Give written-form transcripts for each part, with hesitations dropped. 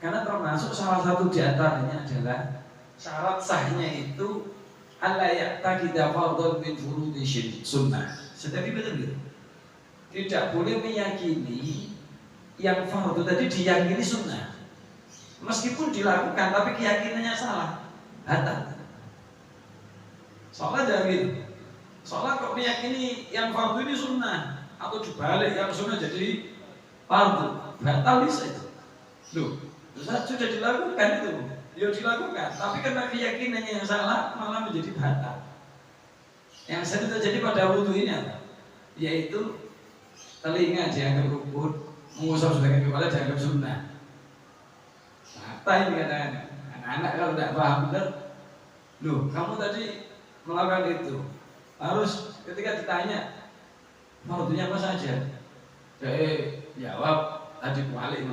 Karena termasuk salah satu diantaranya adalah syarat sahnya itu alla ya'taqida fardhan min furudhi sunnah. Tetapi betul gitu. Tidak boleh meyakini yang fardu tadi diyakini sunnah. Meskipun dilakukan tapi keyakinannya salah. Batal. Soalnya jangan gitu. Soalnya kok meyakini yang fardu ini sunnah atau dibalik yang sunnah jadi fardu, batal bisa itu. Loh, sudah dilakukan itu, ya dilakukan. Tapi karena keyakinannya yang salah malah menjadi batal. Yang sering terjadi pada wudhu ini apa? Yaitu telinga dianggap rukun, mengusap sebagai kepala dianggap sunnah. Apa ini kadang-kadang anak-anak kalau tidak paham benar, loh kamu tadi melakukan itu, harus ketika ditanya fardunya apa saja, jawab tadi balik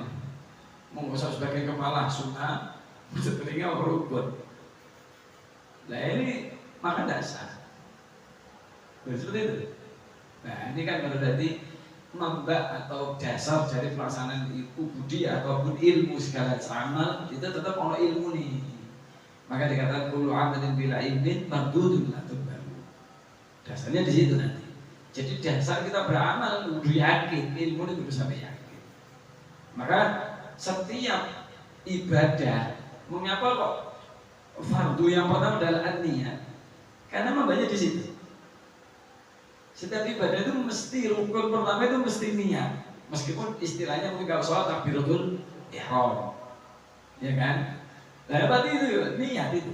mengusap sebagai kepala sunnah, telinga rukun. Nah ini maka dasar. Seperti itu. Nah ini kan berarti membak atau dasar dari pelaksanaan ubudi ataupun ilmu segala amal itu tetap ono ilmu nih. Maka dikatakan kullu amalin bila ilmin mardudun la tuqbalu. Dasarnya di situ nanti. Jadi dasar kita beramal kudu yakin, ilmu itu kudu sampai yakin. Maka setiap ibadah, mengapa kok fardu yang pertama adalah an-niyat? Karena membahasnya di situ. Setiap ibadah itu mesti rukun pertama itu mesti niat. Meskipun istilahnya mungkin kalau sholat takbiratul ihram, ya kan? Nah, berarti itu niat itu,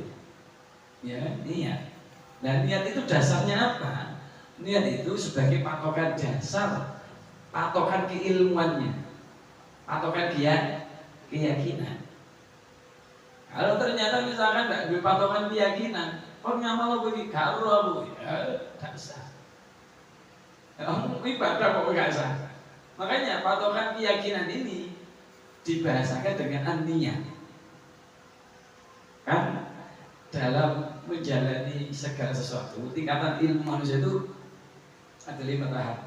ya niat. Dan niat itu dasarnya apa? Niat itu sebagai patokan dasar, patokan keilmuannya, patokan keyakinan. Kalau ternyata misalkan nggak berpatokan keyakinan, kok ngamal begini, kalau aku ya dasar. Ibadah kok nggak sah. Makanya patokan keyakinan ini dibahasakan dengan an-niyah. Kan dalam menjalani segala sesuatu, tingkatan ilmu manusia itu ada 5 tahap,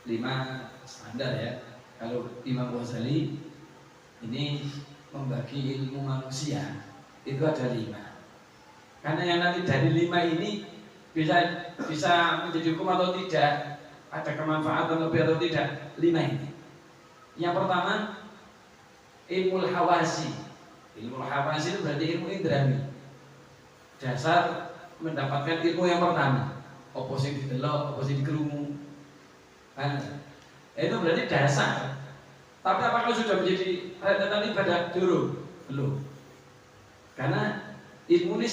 5 standar ya. Kalau Imam Ghazali ini membagi ilmu manusia itu ada 5. Karena yang nanti dari 5 ini bisa menjadi hukum atau tidak, ada kemanfaatan lebih atau tidak, 5 ini. Yang pertama ilmu hawasi. Ilmu hawasi itu berarti ilmu indrawi. Dasar mendapatkan ilmu yang pertama. Oposisi didelok, oposisi dikerungu. Kan? Itu berarti dasar. Tapi apakah sudah menjadi rentetan ibadah? Belum. Karena ilmu ini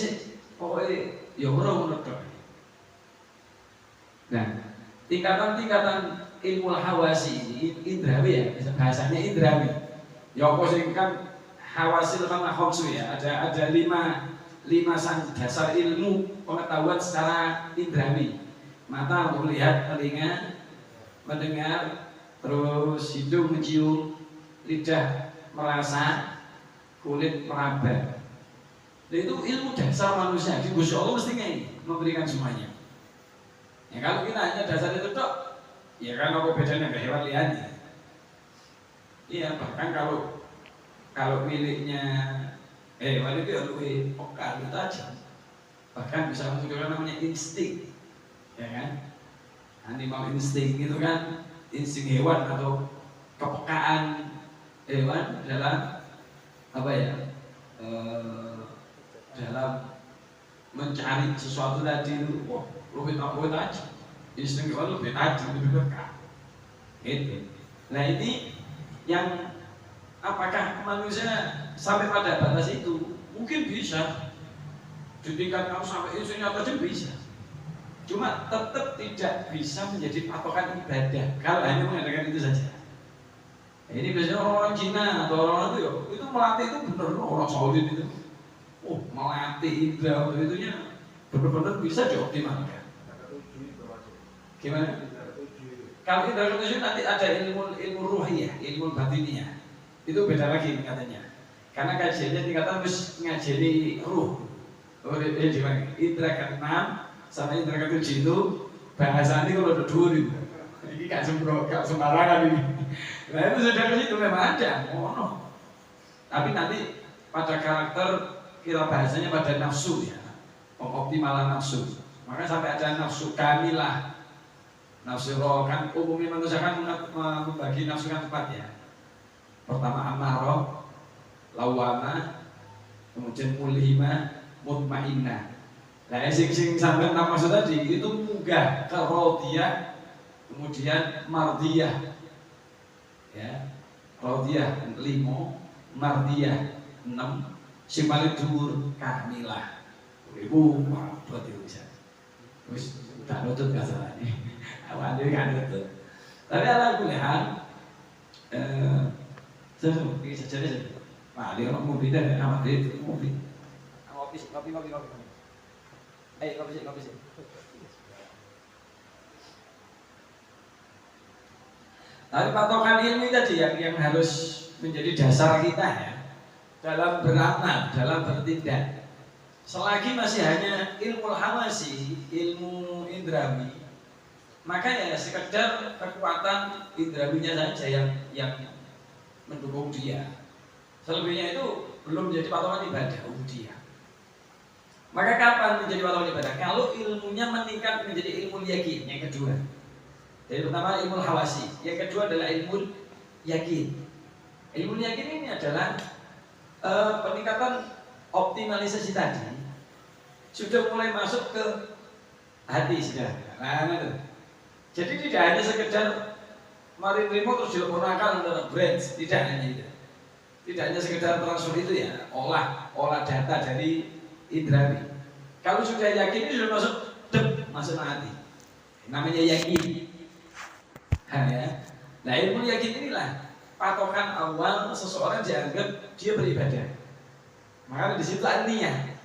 pokoknya ya ora menurut. Nah, tingkatan-tingkatan ilmu hawasi ini indrawi ya, bahasanya indrawi. Ya apa sih kan hawasil kan khamsu ya, ada 5 dasar ilmu pengetahuan secara indrawi. Mata untuk melihat, telinga mendengar, terus hidung mencium, lidah merasa, kulit meraba. Itu ilmu dasar manusia. Di Gusti Allah mestinya ini memberikan semuanya. Ya kalau kita hanya dasar itu tok, ya kan apa bedanya dengan hewan liar? Iya, bahkan kalau miliknya hewan itu ya lebih peka, lebih tajam. Bahkan bisa menunjukkan namanya insting, ya kan? Animal insting itu kan insting hewan atau kepekaan hewan dalam apa ya? Dalam mencari sesuatu tadi itu, wah, lebih tajam. Insting hewan lebih tajam, lebih peka. Itu. Nah ini yang apakah manusia sampai pada batas itu? Mungkin bisa. Di tingkat kamu sampai instingnya tajam bisa. Cuma tetap tidak bisa menjadi patokan ibadah kalau hanya mengadakan itu saja. Nah, ini biasanya orang Cina atau orang itu melatih itu benar, orang Saudi itu. Oh, melatih indra itunya benar-benar bisa dioptimalkan. Gimana? Kalau indra ketujuh nanti ada ilmu ruhiyah, ilmu batiniyah. Itu beda lagi katanya. Karena kajiannya tingkatan harus ngajeni ruh. Oh, gimana? Indra ke-6 sama indra ke-7 itu bahasanya kalau ada 2 itu. Ini gak sembarangan ini. Nah itu sudah ke situ memang ada. Oh no. Tapi nanti pada karakter kita bahasanya pada nafsu ya, pengoptimalan nafsu. Maka sampai ada nafsu kamilah, nafsu roh kan umumnya manusia kan membagi nafsu kan empat ya. Pertama amarah, lawamah, kemudian mulhimah, mutmainnah. Nah, sing sampai nama maksud tadi itu munggah ke radiyah, kemudian mardiyah. Ya. Radiyah 5, mardiyah 6, sing paling dhuwur kamilah. Ibu buat itu bisa. Wis tak nutut kasalane. Awak dhewe kan nutut. Tapi ala kuliah sesuatu bisa jadi. Nah, dia orang mobil dan amat dia itu mobil. Kopi. Kopi sih. Tapi patokan ilmu tadi yang harus menjadi dasar kita ya dalam beramal, dalam bertindak. Selagi masih hanya ilmu hawasi, ilmu indrawi, maka ya sekedar kekuatan indrawinya saja yang mendukung dia. Selebihnya itu belum menjadi patokan ibadah dia. Maka kapan menjadi patokan ibadah? Kalau ilmunya meningkat menjadi ilmu yakin yang kedua. Jadi pertama ilmu hawasi, yang kedua adalah ilmu yakin. Ilmu yakin ini adalah peningkatan optimalisasi tadi sudah mulai masuk ke hati sudah. Nah, jadi tidak hanya sekedar mari terima terus dilaporkan antara brands, tidak hanya itu. Tidak hanya sekedar transfer itu ya, olah data dari indrawi. Kalau sudah yakin ini sudah masuk hati. Namanya yakin. Nah, ilmu yakin inilah patokan awal seseorang dianggap dia beribadah. Maka di situ niat.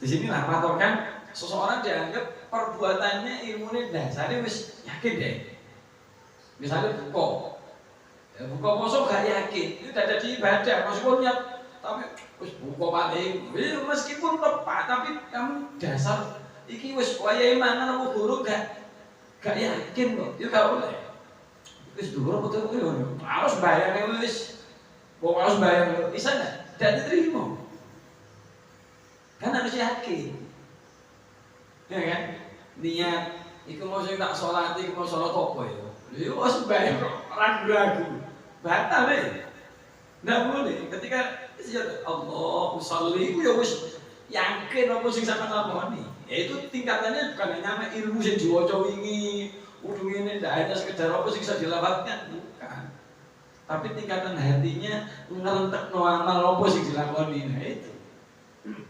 Di sinilah patokan seseorang dianggap perbuatannya ilmunya dasarnya wis yakin deh. Misalnya buka poso gak yakin, itu tidak ada di ibadah, meskipun niat tapi wis buka paling, meskipun tepat tapi kamu dasar iki wis wayahe mangan apa guru gak yakin kok, itu gak boleh. Wis dhuwur apa tuh ngono. Harus bayang wis. Wong harus bayang bisa enggak? Tidak diterima. Kan harus yakin. Ya kan? Niat iku mau sing tak salat iki mau salat apa ya? Lha harus bayang ragu-ragu. Batal ya. Nggak boleh. Ketika Allah usolli ya wis yakin apa sing sampeyan lakoni. Ya itu tingkatannya bukan hanya ilmu yang diwaca wingi, udah ini tidak hanya sekedar apa sih bisa dilafalkan, bukan. Tapi tingkatan hatinya ngerentek no amal apa sih dilakoni, nah itu.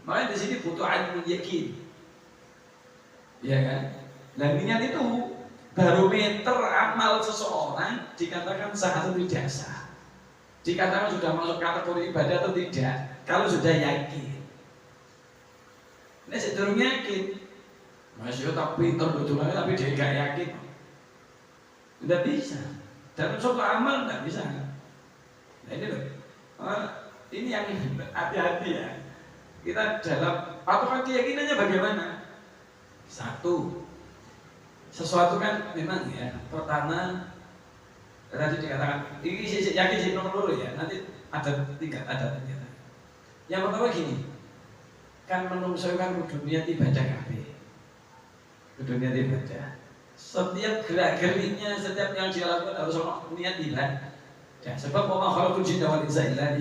Makanya di sini butuh ilmu yakin, ya kan? Dan niat itu barometer amal seseorang dikatakan sah atau tidak sah, dikatakan sudah masuk kategori ibadah atau tidak. Kalau sudah yakin. Ini sedurung yakin, masih tak pintar betul tapi dia gak yakin, tidak bisa. Dalam suatu amal tidak bisa. Nah ini loh, ini yang hati-hati ya. Kita dalam patokan keyakinannya bagaimana? Satu, sesuatu kan memang ya. Pertama, tadi dikatakan, ini yakin sih nomor dulu ya. Nanti ada tingkatan. Yang pertama gini. Kan menungso kan dunia ibadah kabeh. Dunia ibadah. Setiap gerak-geriknya, setiap yang dia lakukan harus ada niat ibadah. Ya, sebab Allah khalaqul jinna wal insa illa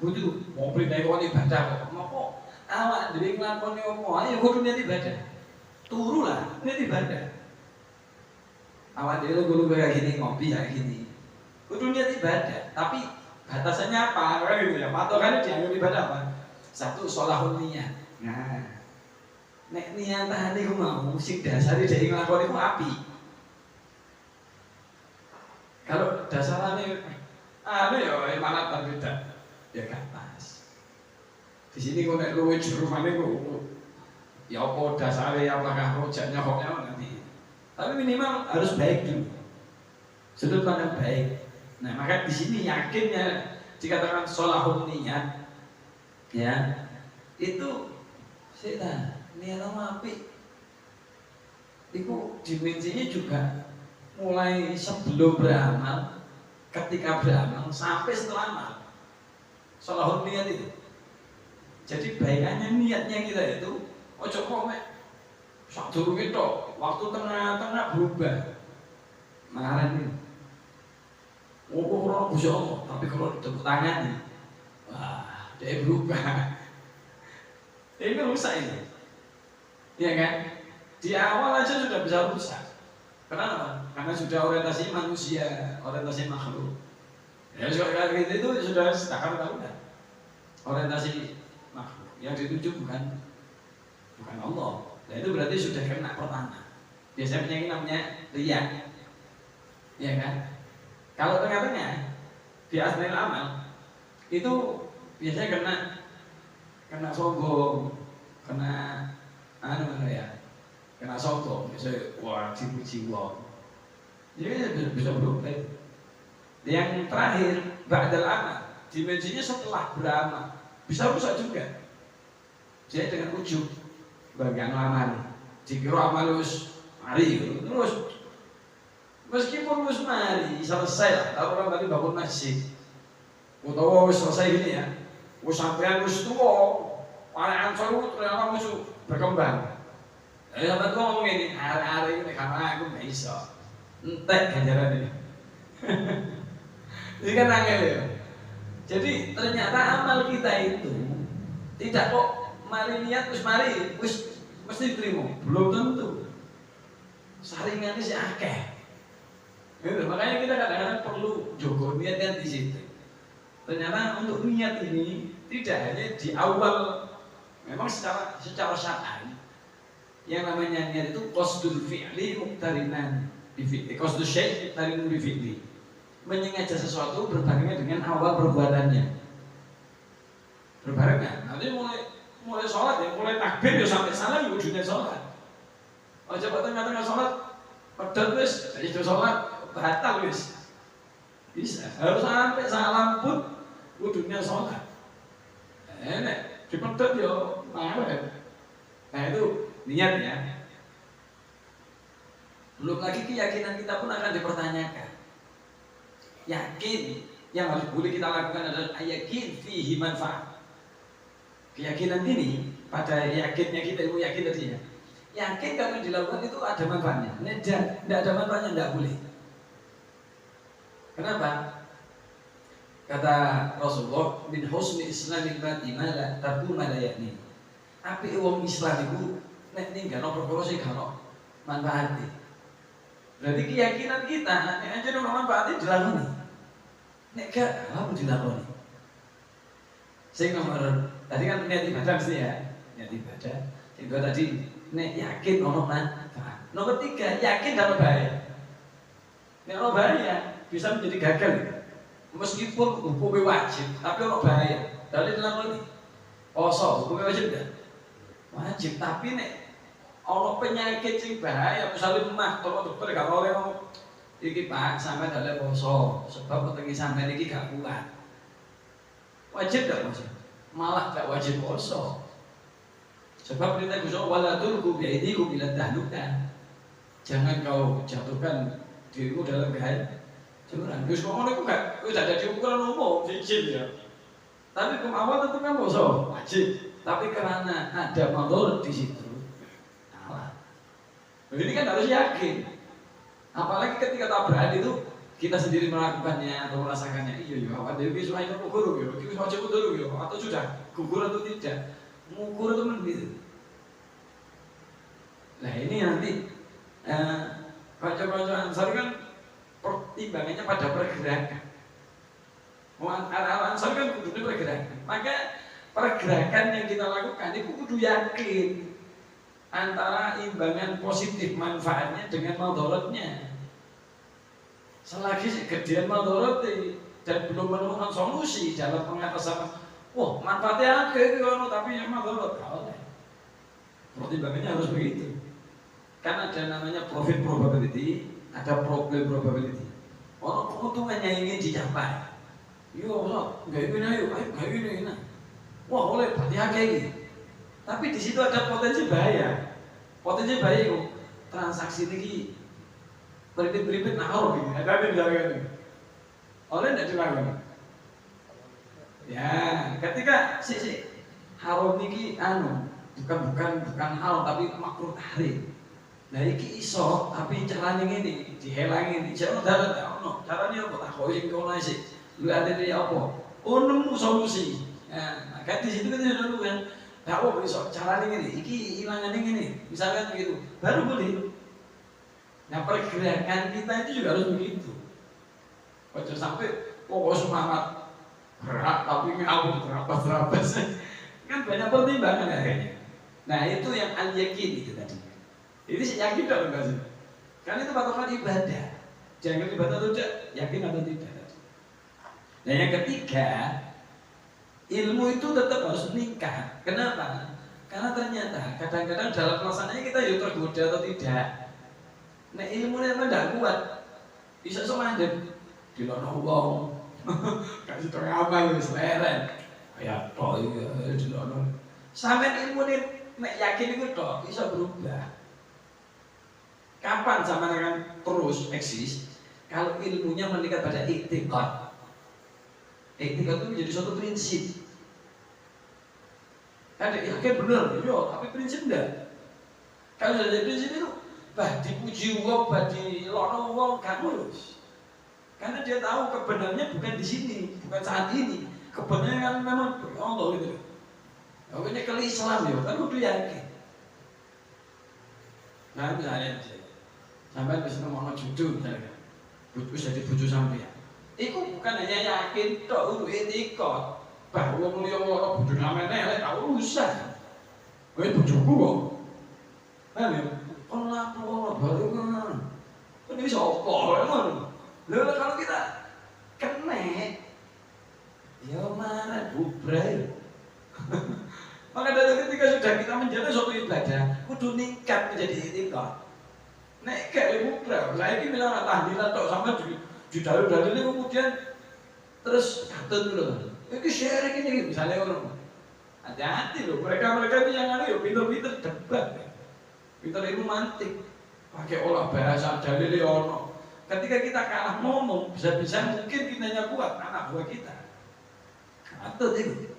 butuh mau perintah ibadah kok. Moko awak dhewe nglakoni apa ayo kudu niat ibadah. Turu lah niat ibadah. Awak dhewe kudu kayak gini ngopi kayak gini. Kudu niat ibadah, tapi batasannya apa? Kayak gitu ya. Patokannya dianggap ibadah apa? Satu sholahun niat. Nah, nek niatan iku mau sing dasare dhek nglakoni iku api. Kalau dasarane ya manatan beda. Ya gak pas. Di sini kok nek luwe jurumane kok ya apa dasare apakah rojaknya hoknya nanti. Tapi minimal harus baik dulu. Sudut pandang baik. Nah, maka di sini yakinnya dikatakan sholahun niat. Ya, itu setan niat apik. Itu dimensinya juga mulai sebelum beramal ketika beramal sampai setelah amal. Sholahun niat itu. Jadi bayangannya niatnya kita itu ojo kok sak durunge tok, waktu tengah-tengah berubah. Marah ini. Oh, orang Gusti Allah, tapi kalau tepuk tangan nih, wah, dia berubah. Ini rusak ini. Iya kan? Di awal aja sudah bisa rusak. Kenapa? Karena sudah orientasi manusia, orientasi makhluk. Ya sudah gitu itu sudah setakat tahu kan? Orientasi makhluk. Yang dituju bukan Allah. Nah itu berarti sudah kena pertama. Biasanya penyakit namanya riya. Ya kan? Kalau tengah-tengah di asnil amal itu biasanya kena sombong, kena kena sombong, misalnya wah dipuji wong. Jadi bisa berubah. Yang terakhir ba'dal amal, dimensinya setelah beramal bisa rusak juga. Jadi dengan ujub bagian amal, dikira amal wis mari terus meskipun wis mari selesai lah, kalau orang tadi bangun masjid, utawa wis selesai ini ya, wis sampean wis tuwa, para ansor ternyata wis berkembang. Jadi sampai tuh ngomong ini, hari-hari ini karena aku nggak iso, entek ganjaran ini. Ini kan angel ya. Jadi ternyata amal kita itu tidak kok mari niat wis mari wis mesti diterima, belum tentu. Saringannya sih akeh. Gitu. Makanya kita kadang-kadang perlu jogo niat kan di situ. Ternyata untuk niat ini tidak hanya di awal, memang secara syar'i yang namanya niat itu qasdul fi'li muqtarinan bi fi'li, qasdul syai' muqtarinun bi fi'li. Menyengaja sesuatu berbarengan dengan awal perbuatannya. Berbarengan. Nanti mulai sholat ya, mulai takbir ya sampai salam ya ujungnya sholat. Oh coba tengah-tengah sholat, pedot wis, itu sholat batal wis. Bisa. Harus sampai salam pun ujungnya sholat. Enak, dipedot yo marah. Nah itu niat ya. Belum lagi keyakinan kita pun akan dipertanyakan. Yakin yang harus boleh kita lakukan adalah yakin fihi manfaat. Keyakinan ini pada yakinnya kita, ilmu yakin tadi ya. Yakin kalau dilakukan itu ada manfaatnya. Tidak ada manfaatnya tidak boleh. Kenapa? Kata Rasulullah, min husni islamil mar'i ma la tarku ma la yakni. Api wong Islam itu nek ninggalo perkara sing gak ono manfaate. Berarti keyakinan kita nek aja ono manfaate dilakoni. Nek gak apa dilakoni. Sing nomor tadi kan niat ibadah mesti ya, niat ibadah. Sing kedua tadi nek yakin ono manfaat. Nomor 3 yakin gak ono bahaya. Nek ono bahaya bisa menjadi gagal. Meskipun hukumnya wajib, tapi ono bahaya. Dari dilakoni. Poso hukumnya wajib enggak? Wajib, tapi nek ono penyakit sing bahaya, misalnya mah kalau dokter gak oleh ngomong iki Pak, sampai dalem poso, sebab petengi sampai iki gak kuat. Wajib gak poso? Malah gak wajib poso. Sebab perintah Gusti Allah wala tulqu bi aydikum ila tahluka. Jangan kau jatuhkan dirimu dalam bahaya. Curang. Terus kok ngono iku gak ada di ukuran umum, izin ya. Tapi awal tetap kan poso, wajib. Tapi karena ada madharat di situ. Ini kan harus yakin. Apalagi ketika tabrakan itu kita sendiri melakukannya atau merasakannya. Iya ya, apa dewi sudah itu gugur ya, itu wajib gugur ya, atau sudah gugur atau tidak. Mengukur itu begitu. Nah ini nanti kanca-kanca Ansar kan pertimbangannya pada pergerakan. Ansar kan kudu pergerakan. Maka pergerakan yang kita lakukan itu kudu yakin antara imbangan positif manfaatnya dengan madharatnya. Selagi gedean madharat dan belum menemukan solusi dalam pengatasan, wah manfaatnya akeh itu tapi yang madharat kalau pertimbangannya harus begitu. Karena ada namanya profit probability, ada problem probability. Orang keuntungannya ingin dicapai. Yo, nggak ini ayo, nggak ini. Wah boleh berarti akeh ini. Tapi di situ ada potensi bahaya. Potensi bahaya itu transaksi ini beribet-beribet nahor gitu. Ada yang bilang gitu. Oleh tidak dilakukan. Ya, ketika si haram ini bukan haram tapi makruh tahrim. Nah iki iso tapi carane ngene dihelangi jane dalan ono carane apa tak kok sing kono sik lu ada di apa nemu solusi nah kan di situ kan dulu kan tak apa iso carane ngene iki ilangane ngene misalkan begitu baru boleh. Nah pergerakan kita itu juga harus begitu. Ojo sampai semangat berat tapi ngawur terabas kan banyak pertimbangan akhirnya. Nah itu yang al-yakin itu tadi. Ini saya yakin dong enggak sih? Karena itu patokan ibadah. Jangan ibadah atau tidak, yakin atau tidak. Nah yang ketiga, ilmu itu tetap harus meningkat. Kenapa? Karena ternyata kadang-kadang dalam pelaksanaannya kita ya tergoda atau tidak. Nah ilmunya memang tidak kuat. Bisa semandek dilono wong. Kasih tau amal wis leren. Ya toh iya dilono. Sampeyan ilmune nek yakin iku tok bisa berubah. Kapan zaman akan terus eksis? Kalau ilmunya meningkat pada i'tiqad. I'tiqad itu menjadi suatu prinsip. Ada yakin benar, iya, tapi prinsip enggak. Kalau sudah jadi prinsip itu, bah dipuji wong, bah dilono wong, gak ngurus. Karena dia tahu kebenarannya bukan di sini, bukan saat ini. Kebenarannya kan memang Allah gitu. Pokoknya kalau Islam ya, kan udah yakin. Nah misalnya sampai bisa ngomong cucu misalnya, cucu jadi cucu sampai. Iku bukan hanya yakin, tok untuk etika bahwa mulia Allah bujuk namanya, tahu usah. Gue bujuku kok, kan ya? Allah baru kan, ini bisa apa? Lalu kalau kita kena, ya mana bubray. Maka dari ketika sudah kita menjalani suatu ibadah, kudu ningkat menjadi etika. Nek kayak bubray, saya ini bilang tahlilan tok sama di dalil-dalil ini kemudian terus katun dulu. Ini sharing ini misalnya orang, hati-hati loh. Mereka ini yang ada ya pinter-pinter debat, pinter ilmu mantik, pakai olah bahasa dalil ono. Ketika kita kalah ngomong, bisa-bisa mungkin kitanya kuat anak buah kita. Katut itu.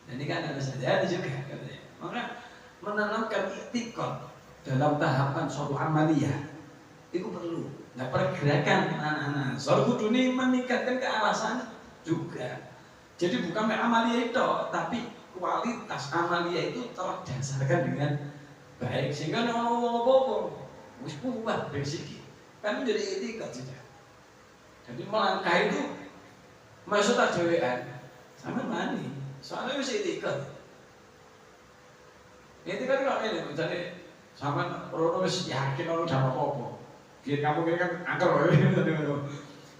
Ini kan ada saja juga katanya. Maka menanamkan itikad dalam tahapan suatu amaliyah itu perlu. Nah pergerakan anak-anak soal kudu ini meningkatkan kealasan juga. Jadi bukan amaliyah itu, tapi kualitas amaliyah itu terdasarkan dengan baik sehingga orang ngomong wis kuat basic kan menjadi etika sudah. Jadi melangkah itu maksud dewean sama mani soalnya wis etika. Etika itu kalau ini misalnya sama orang wis yakin orang dapat apa-apa. Kamu kira kan angker loh.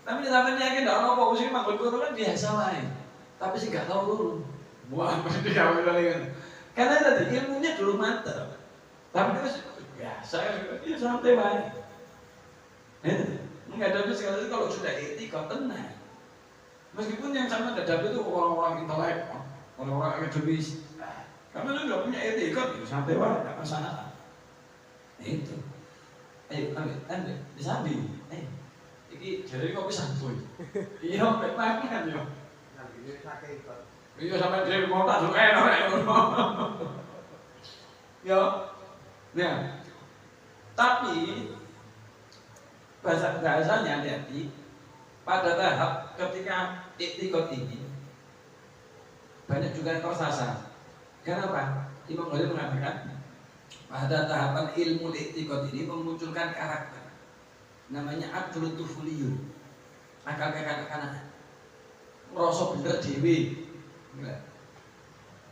Tapi sampai yakin tidak apa-apa mesti manggul guru kan biasa wae. Tapi sih nggak tahu dulu. Wah pasti kamu kan. Karena tadi ilmunya dulu mantap. Tapi terus biasa ya santai wae. Enggak ada sekali kalau sudah etika tenang. Meskipun yang sama dadapi itu orang-orang intelek, orang-orang akademis. Karena sudah punya etika, santai wae, tidak masalah. Itu. Ayo ambil, disambi. Iki jadi kopi santuy. Iya, mek makan yo. Nang iki sakit kok. Iya sampe dhewe mau tak enak ngono. Yo. Nah. Tapi bahasanya hati-hati pada tahap ketika iktikad ini banyak juga yang tersasar. Kenapa? Imam Ghazali mengatakan pada tahapan ilmu iktikad ini memunculkan karakter namanya abdul tufuliyun, akal kekanak-kanakan, merasa bener dewi.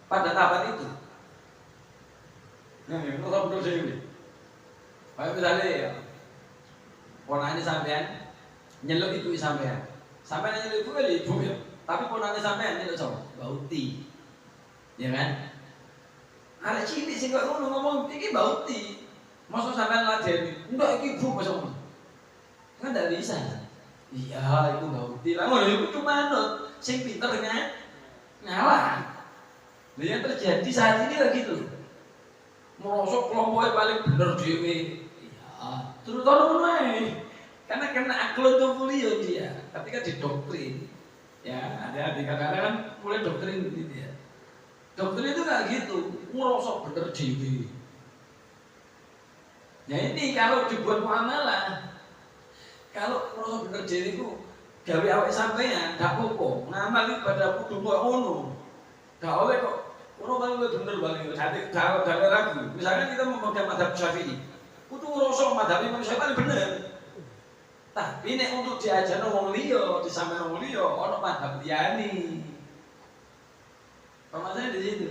Pada tahapan itu yang merasa bener dewi. Kayak misalnya ya ponane sampean nyeluk ibu sampean nyeluk ibu kan ibu ya, tapi ponane sampean nyeluk sama bauti, ya kan? Ada cilik sih kok ngomong iki bauti, masuk sampean ladeni, enggak iki ibu masuk, kan tidak bisa. Iya itu bauti, lah mau ibu cuma manut, sing pinter kan ngalah. Yang terjadi saat ini lagi tuh, merosok kelompoknya paling bener dewi, iya, terus tolong naik. Karena kena aklotofolio dia ketika didoktrin. Ya, ada kadang-kadang kan mulai doktrin gitu ya. Doktrin itu nggak gitu, ngerosok bener diri. Ya ini kalau dibuat muamalah, kalau ngerosok bener diri itu gawe awake sampeyan, gak apa-apa. Ngamal pada kudu kok ngono. Gak oleh kok orang paling bener balik, gak ragu. Misalnya kita memegang madhab Syafi'i, kudu ngerosok madhab Imam Syafi'i paling bener. Tapi nek untuk diajarno wong liya, disampaikan wong liya, ana madhab liyane. Permasalahannya di situ.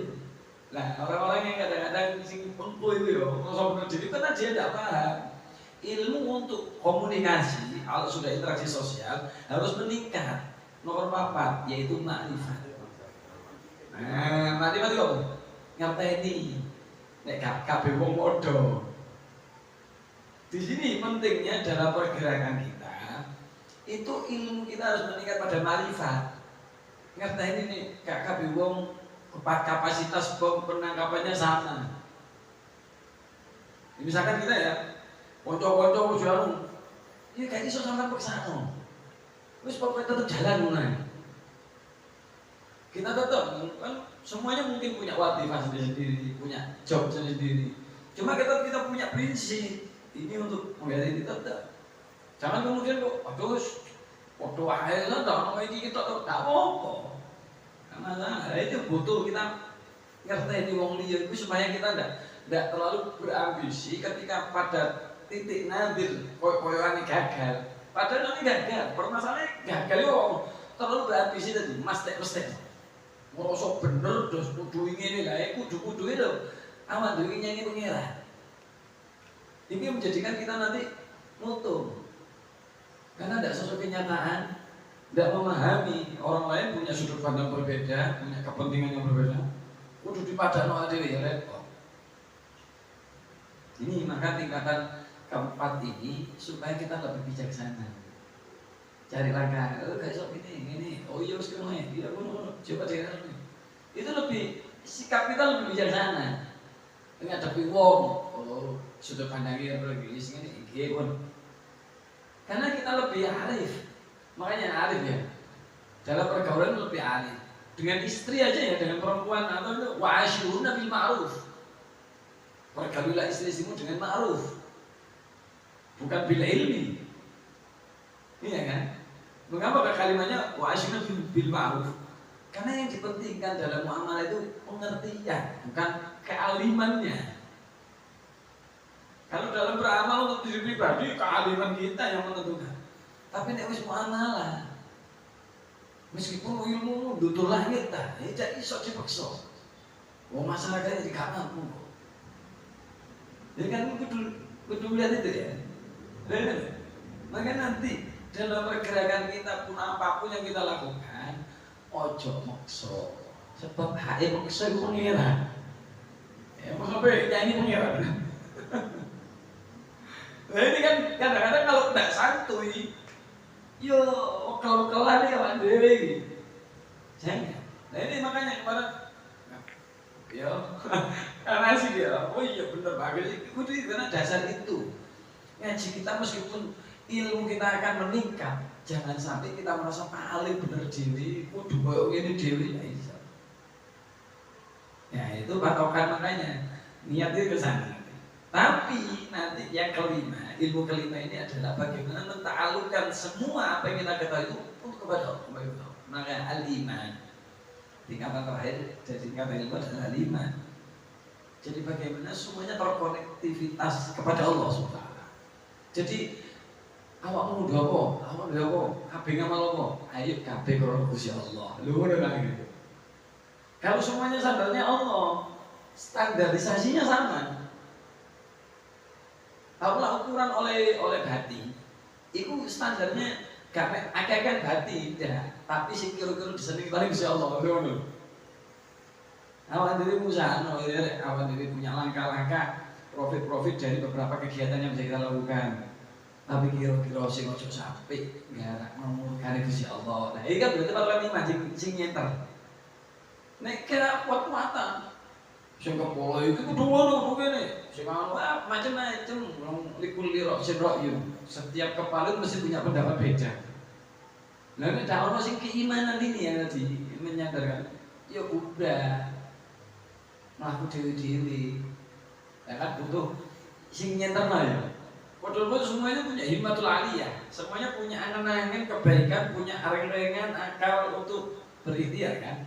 Nah, orang-orang yang kadang-kadang sing pengko itu ya, ngosok bener diri karena dia tidak paham. Ilmu untuk komunikasi, kalau sudah interaksi sosial harus meningkat. Nomor 4 yaitu makrifat. Nah, makrifat itu apa? Ngerteni. Nek kabeh wong padha. Di sini pentingnya dalam pergerakan kita itu ilmu kita harus meningkat pada makrifat. Ngerteni nih, kabeh wong kapasitas penangkapannya sama. Misalkan kita ya, konco-konco wis anu, ya gak iso sampean peksano. Wis pokoke tetep jalan ngono. Kita tetap kan semuanya mungkin punya wadifah sendiri, punya job sendiri. Cuma kita punya prinsip. Ini untuk membela diri tetap. Jangan kemudian kok, aduh, waktu akhir lah, dah iki kita tak apa-apa. Karena itu butuh kita ngerti wong liya itu supaya kita tidak terlalu berambisi ketika pada titik nadir koyo-koyoane gagal. Padahal nanti gagal. Permasalahannya gagal yo terlalu berambisi tadi, mestek. Merosok bener terus kudu ngene lha kudu itu awan dhewe nyanyi pengira. Ini menjadikan kita nanti mutu. Karena tidak sesuai kenyataan, tidak memahami orang lain punya sudut pandang berbeda, punya kepentingan yang berbeda. Kudu dipadakno dhewe ya repot. Ini maka tingkatan keempat ini supaya kita lebih bijaksana. Cari langkah, gak iso ini, oh iya wis kono ya, iya ngono, coba cari. Itu lebih sikap kita lebih bijaksana. Menghadapi wong, oh sudut pandangnya berbeda ini pun. Karena kita lebih arif, makanya arif ya. Dalam pergaulan lebih arif. Dengan istri aja ya, dengan perempuan atau itu wa'asyuruna bil ma'ruf. Pergaulilah istri-istrimu dengan ma'ruf, bukan bil ilmi. Iya kan? Mengapa kalimatnya wa'asyuruna bil ma'ruf? Karena yang dipentingkan dalam muamalah itu pengertian, bukan kealimannya. Kalau dalam beramal untuk diri pribadi, kealiman kita yang menentukan. Tapi nek wis muamalah, meskipun ilmu dutul langit ta, ya jadi iso dipaksa. Wong masyarakatnya gak mampu. Ya kan kudu lihat itu ya. Maka nanti dalam pergerakan kita pun apapun yang kita lakukan, ojo maksa. Sebab hak maksa itu pengira. Ya sampai nyanyi pengira. Nah ini kan kadang-kadang kalau tidak santuy, yo kalau ya Pak Dewi, jangan. Nah ini makanya kemarin, yo karena sih dia, oh iya bener bagus. Itu karena dasar itu. Ngaji kita meskipun ilmu kita akan meningkat, jangan sampai kita merasa paling bener diri, kudu koyo ngene dhewe ya iso. Ya itu patokan makanya niat itu ke sana. Tapi nanti yang kelima, ilmu kelima ini adalah bagaimana menta'allukan semua apa yang kita ketahui itu untuk kepada Allah. Maka al-iman, tingkatan terakhir dari tingkatan ilmu adalah al-iman. Jadi bagaimana semuanya terkonektivitas kepada Allah SWT. Jadi awakmu udah apa? Kabeh ngamal apa? Ayo kabeh karo Gusti Allah. Lho ngono kan gitu. Kalau semuanya standarnya Allah, standarisasinya sama. Kalau ukuran oleh bati, itu standarnya gak akeh bati tidak, tapi sing kira-kira disenengi paling Gusti Allah. Ngono. Awan dhewe musahno, awan dhewe punya langkah-langkah profit dari beberapa kegiatan yang bisa kita lakukan. Tapi kira-kira sing ojo sampai ngarak memurkane Gusti Allah. Nah, iki kan berarti kalau lima sing nyenter. Nek kira kuat-kuatan sing kepolo iki kudu ngono kene. Wah, macam-macam. Likul lirok sirok yuk. Setiap kepala mesti punya pendapat beda. Nah, ini dah orang sing keimanan ini yang tadi menyadarkan. Ya udah, melaku dewi-dewi. Ya kan butuh sing nyenterno ya. Padahal semuanya punya himmatul aliyah. Semuanya punya angan-angan kebaikan, punya areng-arengan akal untuk berikhtiar kan.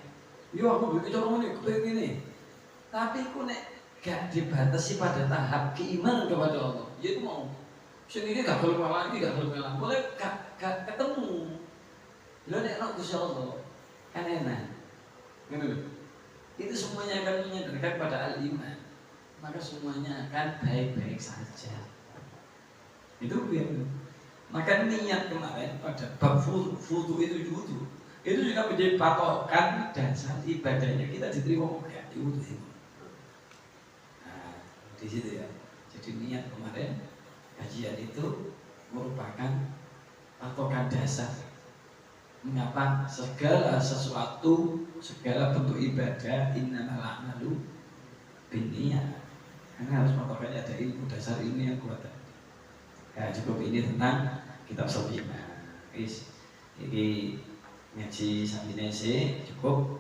Yo aku begitu orang ini kepengen ini. Tapi aku nek gak dibatasi pada tahap keimanan kepada Allah. Ya itu mau. Sendiri gak perlu lagi, gak perlu lagi. Boleh gak ketemu. Lo nek nak Gusti Allah kan enak. Itu semuanya akan menyadarkan pada al-iman. Maka semuanya akan baik-baik saja. Itu biar. Maka niat kemarin pada bab fudu itu wudu. Itu juga menjadi patokan dasar ibadahnya kita diterima kayak di wudu itu. Di situ ya. Jadi niat kemarin kajian itu merupakan patokan dasar mengapa segala sesuatu, segala bentuk ibadah innamal a'malu binniyat. Karena harus patokannya ada ilmu dasar ini yang kuat. Ya cukup ini tentang kitab Sabina. Ini ngaji sambil cukup.